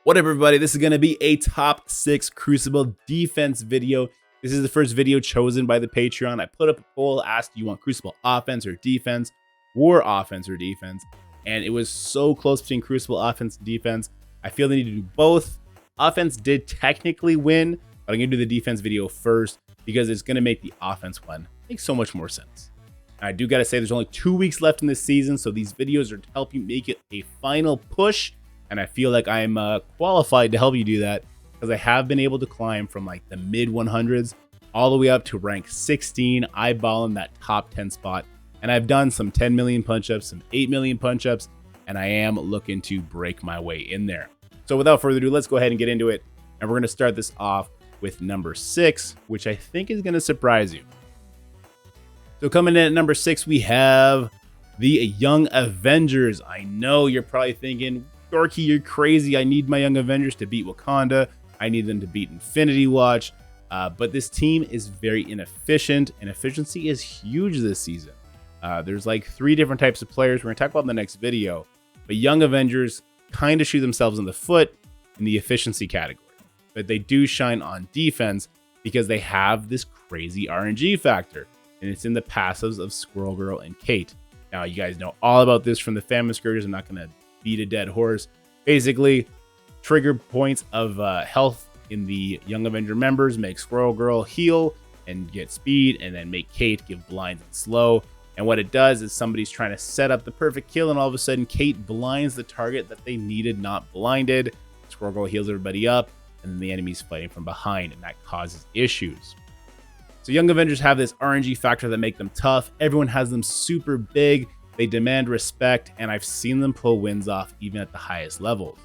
What up, everybody? This is going to be a top 6 Crucible defense video. This is the first video chosen by the Patreon. I put up a poll, asked, do you want Crucible offense or defense? War offense or defense? And it was so close between Crucible offense and defense. I feel they need to do both. Offense did technically win, but I'm going to do the defense video first because it's going to make the offense one make so much more sense. I do got to say there's only 2 weeks left in this season, so these videos are to help you make it a final push. And I feel like I'm qualified to help you do that because I have been able to climb from like the mid 100s all the way up to rank 16, eyeballing that top 10 spot. And I've done some 10 million punch-ups, some 8 million punch-ups, and I am looking to break my way in there. So without further ado, let's go ahead and get into it. And we're going to start this off with number 6, which I think is going to surprise you. So coming in at number 6, we have the Young Avengers. I know you're probably thinking, Dorky, you're crazy. I need my Young Avengers to beat Wakanda. I need them to beat Infinity Watch. But this team is very inefficient, and efficiency is huge this season. There's like 3 different types of players we're going to talk about in the next video. But Young Avengers kind of shoot themselves in the foot in the efficiency category. But they do shine on defense because they have this crazy RNG factor. And it's in the passives of Squirrel Girl and Kate. Now, you guys know all about this from the Famine Scourgers. I'm not going to beat a dead horse. Basically, trigger points of health in the Young Avenger members make Squirrel Girl heal and get speed, and then make Kate give blinds and slow. And what it does is somebody's trying to set up the perfect kill, and all of a sudden Kate blinds the target that they needed not blinded. Squirrel Girl heals everybody up, and then the enemy's fighting from behind, and that causes issues. So Young Avengers have this RNG factor that make them tough. Everyone has them super big. They demand respect, and I've seen them pull wins off even at the highest levels.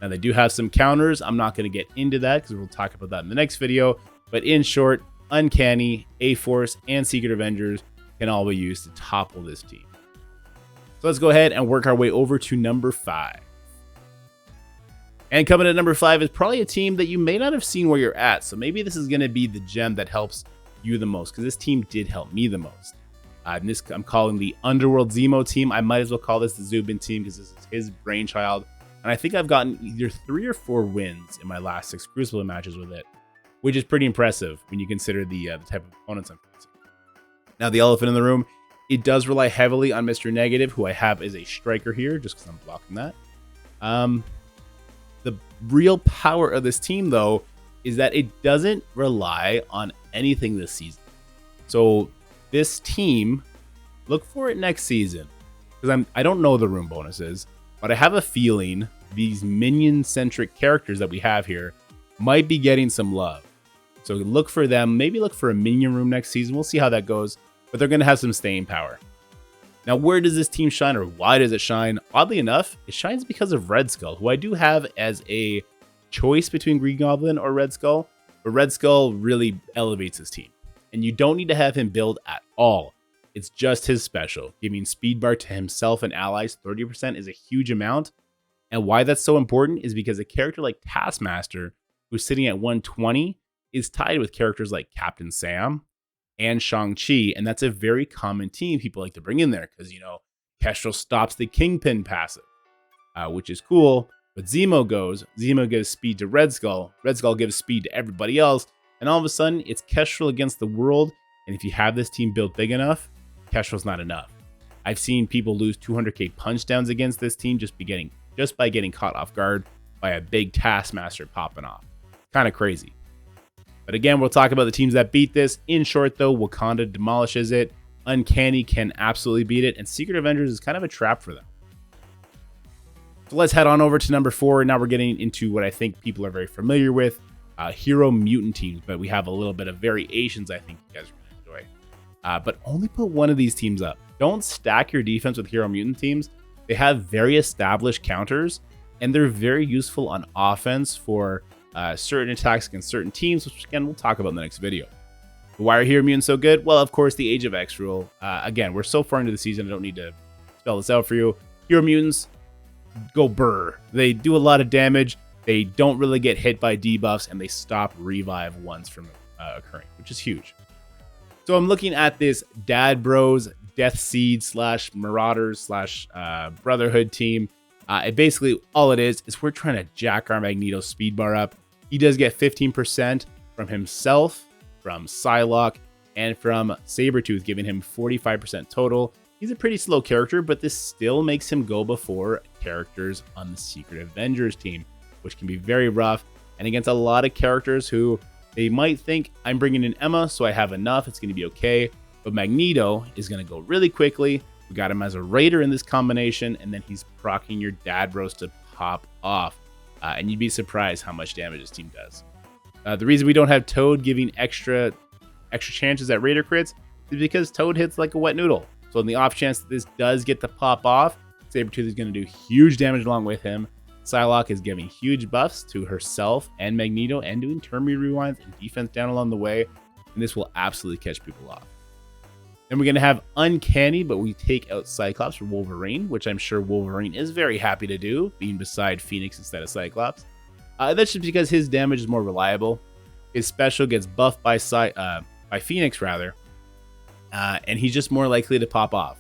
Now, they do have some counters. I'm not going to get into that because we'll talk about that in the next video. But in short, Uncanny, A-Force, and Secret Avengers can all be used to topple this team. So let's go ahead and work our way over to number 5. And coming at number 5 is probably a team that you may not have seen where you're at. So maybe this is going to be the gem that helps you the most, because this team did help me the most. I'm calling the Underworld Zemo team. I might as well call this the Zubin team because this is his brainchild. And I think I've gotten either 3 or 4 wins in my last 6 Crucible matches with it, which is pretty impressive when you consider the type of opponents I'm facing. Now, the elephant in the room, it does rely heavily on Mr. Negative, who I have as a striker here, just because I'm blocking that. The real power of this team, though, is that it doesn't rely on anything this season. So this team, look for it next season, because I don't know the room bonuses, but I have a feeling these minion-centric characters that we have here might be getting some love. So look for them. Maybe look for a minion room next season. We'll see how that goes, but they're going to have some staying power. Now, where does this team shine, or why does it shine? Oddly enough, it shines because of Red Skull, who I do have as a choice between Green Goblin or Red Skull, but Red Skull really elevates his team. And you don't need to have him build at all. It's just his special. Giving speed bar to himself and allies 30% is a huge amount. And why that's so important is because a character like Taskmaster, who's sitting at 120, is tied with characters like Captain Sam and Shang-Chi. And that's a very common team people like to bring in there because, you know, Kestrel stops the Kingpin passive, which is cool. But Zemo gives speed to Red Skull gives speed to everybody else. And all of a sudden, it's Kestrel against the world. And if you have this team built big enough, Kestrel's not enough. I've seen people lose 200k punch downs against this team just by getting caught off guard by a big Taskmaster popping off. Kind of crazy. But again, we'll talk about the teams that beat this. In short, though, Wakanda demolishes it. Uncanny can absolutely beat it. And Secret Avengers is kind of a trap for them. So let's head on over to number 4. Now we're getting into what I think people are very familiar with. Hero mutant teams, but we have a little bit of variations I think you guys are going to enjoy. But only put one of these teams up. Don't stack your defense with hero mutant teams. They have very established counters, and they're very useful on offense for certain attacks against certain teams, which again, we'll talk about in the next video. Why are hero mutants so good? Well, of course, the Age of X rule. Again, we're so far into the season, I don't need to spell this out for you. Hero mutants go burr. They do a lot of damage. They don't really get hit by debuffs, and they stop revive ones from occurring, which is huge. So I'm looking at this Dad Bros Death Seed / Marauders / Brotherhood team. Basically, all it is we're trying to jack our Magneto speed bar up. He does get 15% from himself, from Psylocke, and from Sabretooth, giving him 45% total. He's a pretty slow character, but this still makes him go before characters on the Secret Avengers team, which can be very rough, and against a lot of characters who they might think, I'm bringing in Emma, so I have enough, it's going to be okay. But Magneto is going to go really quickly. We got him as a Raider in this combination, and then he's proccing your dad bros to pop off. And you'd be surprised how much damage this team does. The reason we don't have Toad giving extra chances at Raider crits is because Toad hits like a wet noodle. So in the off chance that this does get to pop off, Sabretooth is going to do huge damage along with him. Psylocke is giving huge buffs to herself and Magneto and doing turn rewinds and defense down along the way. And this will absolutely catch people off. Then we're going to have Uncanny, but we take out Cyclops for Wolverine, which I'm sure Wolverine is very happy to do, being beside Phoenix instead of Cyclops. That's just because his damage is more reliable. His special gets buffed by Phoenix, rather, and he's just more likely to pop off.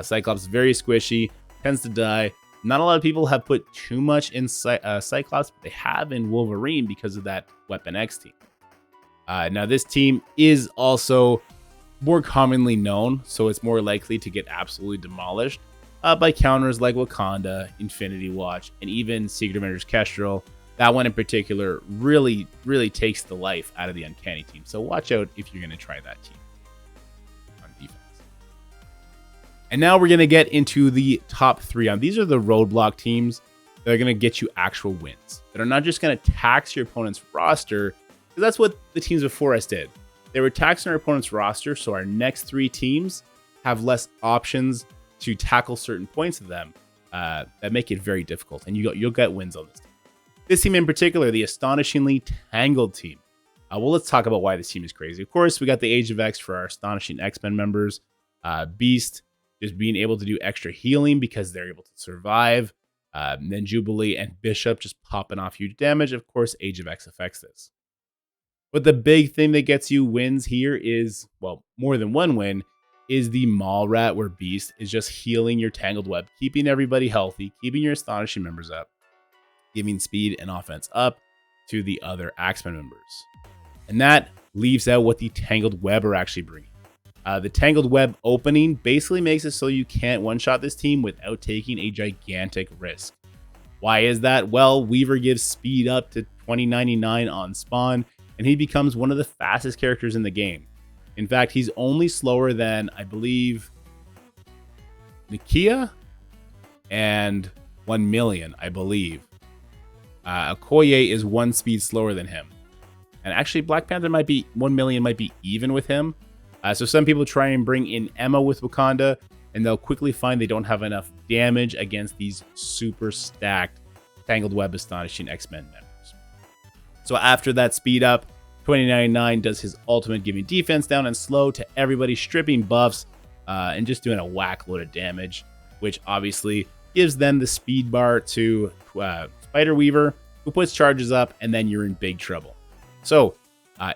Cyclops is very squishy, tends to die. Not a lot of people have put too much in Cyclops, but they have in Wolverine because of that Weapon X team. Now, this team is also more commonly known, so it's more likely to get absolutely demolished by counters like Wakanda, Infinity Watch, and even Secret Avengers Kestrel. That one in particular really, really takes the life out of the Uncanny team. So watch out if you're going to try that team on defense. And now we're going to get into the top 3. These are the roadblock teams that are going to get you actual wins, that are not just going to tax your opponent's roster, because that's what the teams before us did. They were taxing our opponent's roster, so our next 3 teams have less options to tackle certain points of them that make it very difficult, and you'll get wins on this team. This team in particular, the astonishingly tangled team. Well, let's talk about why this team is crazy. Of course, we got the Age of X for our astonishing X-Men members. Beast just being able to do extra healing because they're able to survive. Then Jubilee and Bishop just popping off huge damage. Of course, Age of X affects this. But the big thing that gets you wins here is, well, more than one win, is the Mall Rat, where Beast is just healing your Tangled Web, keeping everybody healthy, keeping your Astonishing members up, giving speed and offense up to the other Axemen members. And that leaves out what the Tangled Web are actually bringing. The Tangled Web opening basically makes it so you can't one-shot this team without taking a gigantic risk. Why is that? Well, Weaver gives speed up to 2099 on spawn, and he becomes one of the fastest characters in the game. In fact, he's only slower than, I believe, Nakia and 1 million, I believe. Okoye is 1 speed slower than him. And actually, Black Panther might be 1 million, might be even with him. So some people try and bring in Emma with Wakanda, and they'll quickly find they don't have enough damage against these super stacked Tangled Web Astonishing X-Men members. So after that speed up, 2099 does his ultimate, giving defense down and slow to everybody, stripping buffs and just doing a whack load of damage, which obviously gives them the speed bar to Spider Weaver, who puts charges up, and then you're in big trouble. So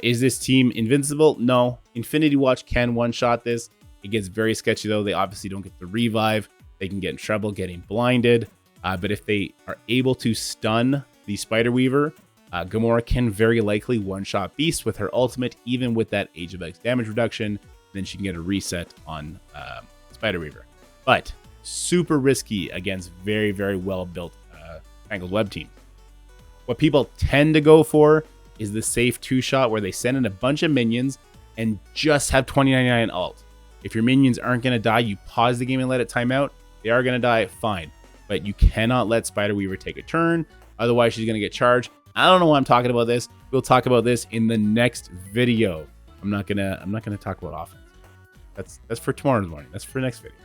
is this team invincible? No. Infinity Watch can one-shot this. It gets very sketchy, though. They obviously don't get the revive. They can get in trouble getting blinded. But if they are able to stun the Spider Weaver, Gamora can very likely one-shot Beast with her ultimate, even with that Age of X damage reduction. Then she can get a reset on Spider Weaver. But super risky against very, very well-built Tangled Web team. What people tend to go for is the safe 2-shot, where they send in a bunch of minions and just have 2099 ult. If your minions aren't going to die, you pause the game and let it time out. They are going to die, fine. But you cannot let Spider Weaver take a turn, otherwise she's going to get charged. I don't know why I'm talking about this. We'll talk about this in the next video. I'm not gonna talk about offense. That's for tomorrow's morning. That's for the next video.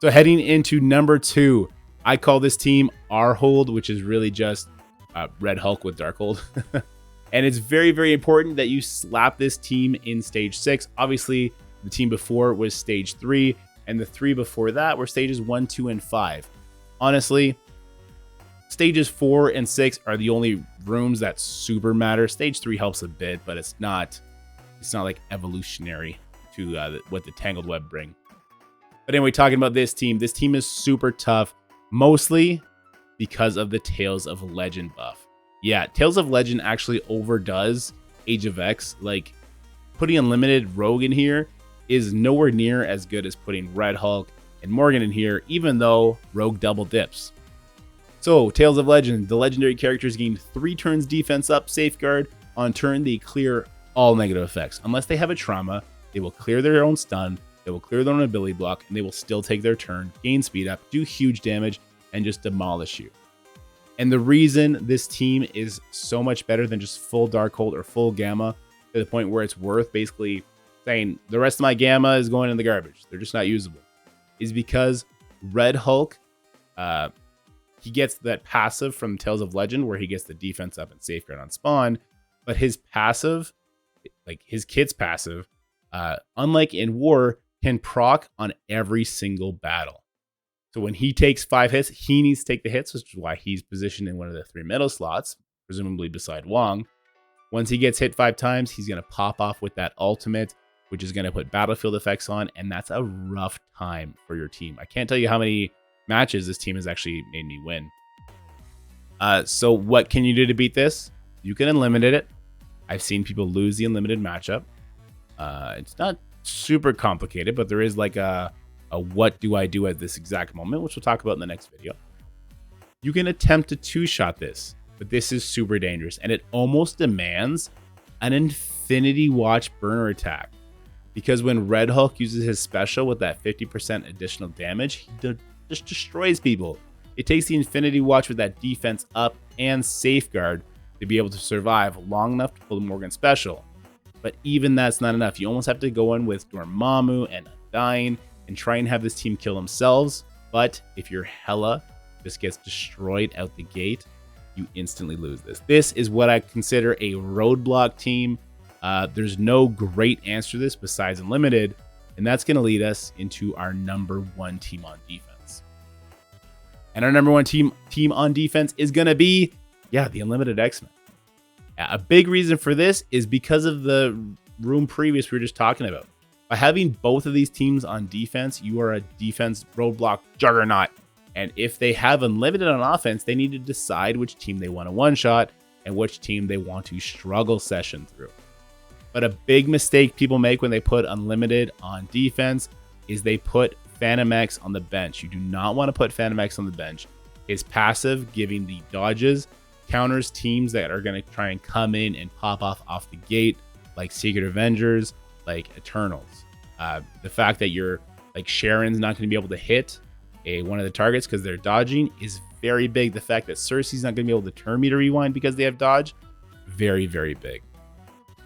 So heading into number 2, I call this team R-Hold, which is really just Red Hulk with Darkhold. And it's very, very important that you slap this team in stage 6. Obviously, the team before was stage 3, and the 3 before that were stages 1, 2, and 5. Honestly, stages 4 and 6 are the only rooms that super matter. Stage 3 helps a bit, but it's not like evolutionary to what the Tangled Web bring. But anyway, talking about this team is super tough. mostly because of the Tales of Legend buff. Yeah, Tales of Legend actually overdoes Age of X. Like, putting Unlimited Rogue in here is nowhere near as good as putting Red Hulk and Morgan in here, even though Rogue double dips. So, Tales of Legend, the legendary characters gain 3 turns defense up, safeguard. On turn, they clear all negative effects. Unless they have a trauma, they will clear their own stun, they will clear their own ability block, and they will still take their turn, gain speed up, do huge damage, and just demolish you. And the reason this team is so much better than just full Darkhold or full Gamma, to the point where it's worth basically saying the rest of my Gamma is going in the garbage, they're just not usable, is because Red Hulk, he gets that passive from Tales of Legend where he gets the defense up and safeguard on spawn, but his passive, like his kit's passive, unlike in War, can proc on every single battle. So when he takes 5 hits, he needs to take the hits, which is why he's positioned in one of the 3 middle slots, presumably beside Wong. Once he gets hit 5 times, he's going to pop off with that ultimate, which is going to put battlefield effects on, and that's a rough time for your team. I can't tell you how many matches this team has actually made me win. So what can you do to beat this? You can unlimited it. I've seen people lose the unlimited matchup. It's not super complicated, but there is like a what do I do at this exact moment, which we'll talk about in the next video. You can attempt to 2-shot this, but this is super dangerous, and it almost demands an Infinity Watch burner attack. Because when Red Hulk uses his special with that 50% additional damage, he just destroys people. It takes the Infinity Watch with that defense up and safeguard to be able to survive long enough to pull the Morgan special. But even that's not enough. You almost have to go in with Dormammu and Undying and try and have this team kill themselves. But if your Hela just gets destroyed out the gate, you instantly lose this. This is what I consider a roadblock team. There's no great answer to this besides Unlimited, and that's going to lead us into our number 1 team on defense. And our number 1 team on defense is going to be, the Unlimited X-Men. A big reason for this is because of the room previous we were just talking about. By having both of these teams on defense, you are a defense roadblock juggernaut. And if they have Unlimited on offense, they need to decide which team they want to one-shot and which team they want to struggle session through. But a big mistake people make when they put Unlimited on defense is they put Phantom X on the bench. You do not want to put Phantom X on the bench. His passive, giving the dodges, counters teams that are going to try and come in and pop off the gate, like Secret Avengers, like Eternals. The fact that you're like Sharon's not going to be able to hit one of the targets because they're dodging is very big. The fact that Cersei's not going to be able to turn meter rewind because they have dodge, very, very big.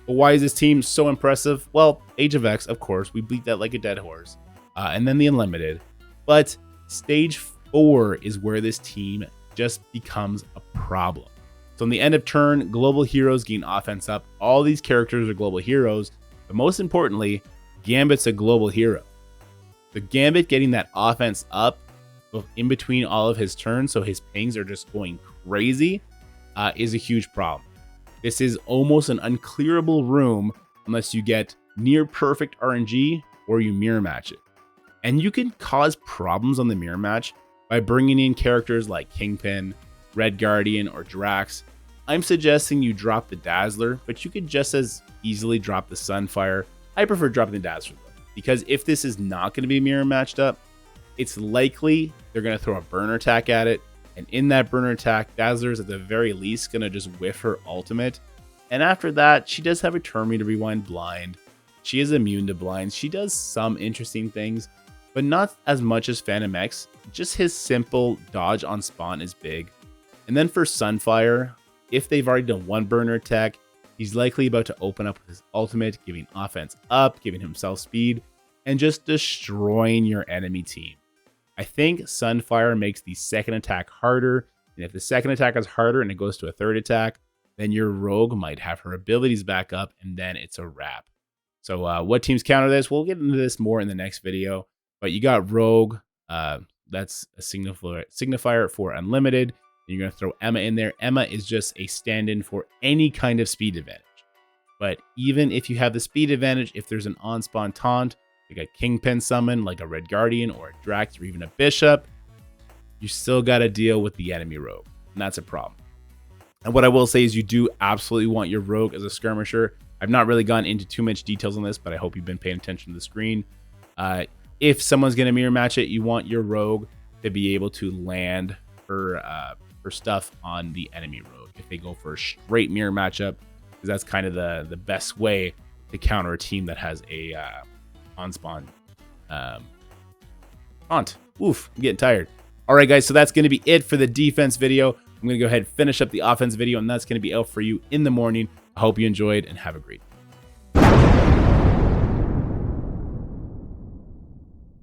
But why is this team so impressive? Well, Age of X, of course, we beat that like a dead horse. And then the Unlimited. But stage 4 is where this team just becomes a problem. So in the end of turn, global heroes gain offense up. All these characters are global heroes, but most importantly, Gambit's a global hero. The Gambit getting that offense up in between all of his turns, so his pings are just going crazy, is a huge problem. This is almost an unclearable room unless you get near perfect RNG or you mirror match it. And you can cause problems on the mirror match by bringing in characters like Kingpin, Red Guardian, or Drax. I'm suggesting you drop the Dazzler, but you could just as easily drop the Sunfire. I prefer dropping the Dazzler though, because if this is not going to be mirror matched up, it's likely they're going to throw a burner attack at it. And in that burner attack, Dazzler's at the very least going to just whiff her ultimate. And after that, she does have a turn meter rewind blind. She is immune to blinds. She does some interesting things, but not as much as Phantom X. Just his simple dodge on spawn is big. And then for Sunfire, if they've already done one burner attack, he's likely about to open up with his ultimate, giving offense up, giving himself speed, and just destroying your enemy team. I think Sunfire makes the second attack harder, and if the second attack is harder and it goes to a third attack, then your Rogue might have her abilities back up, and then it's a wrap. So what teams counter this? We'll get into this more in the next video, but you got Rogue. That's a signifier for Unlimited. And you're going to throw Emma in there. Emma is just a stand-in for any kind of speed advantage. But even if you have the speed advantage, if there's an on-spawn taunt, like a Kingpin summon, like a Red Guardian or a Drax or even a Bishop, you still got to deal with the enemy rogue, and that's a problem. And what I will say is you do absolutely want your rogue as a skirmisher. I've not really gone into too much details on this, but I hope you've been paying attention to the screen. If someone's going to mirror match it, you want your rogue to be able to land her stuff on the enemy rogue if they go for a straight mirror matchup, because that's kind of the best way to counter a team that has a on-spawn taunt. Oof, I'm getting tired. All right, guys, so that's going to be it for the defense video. I'm going to go ahead and finish up the offense video, and that's going to be out for you in the morning. I hope you enjoyed, and have a great day.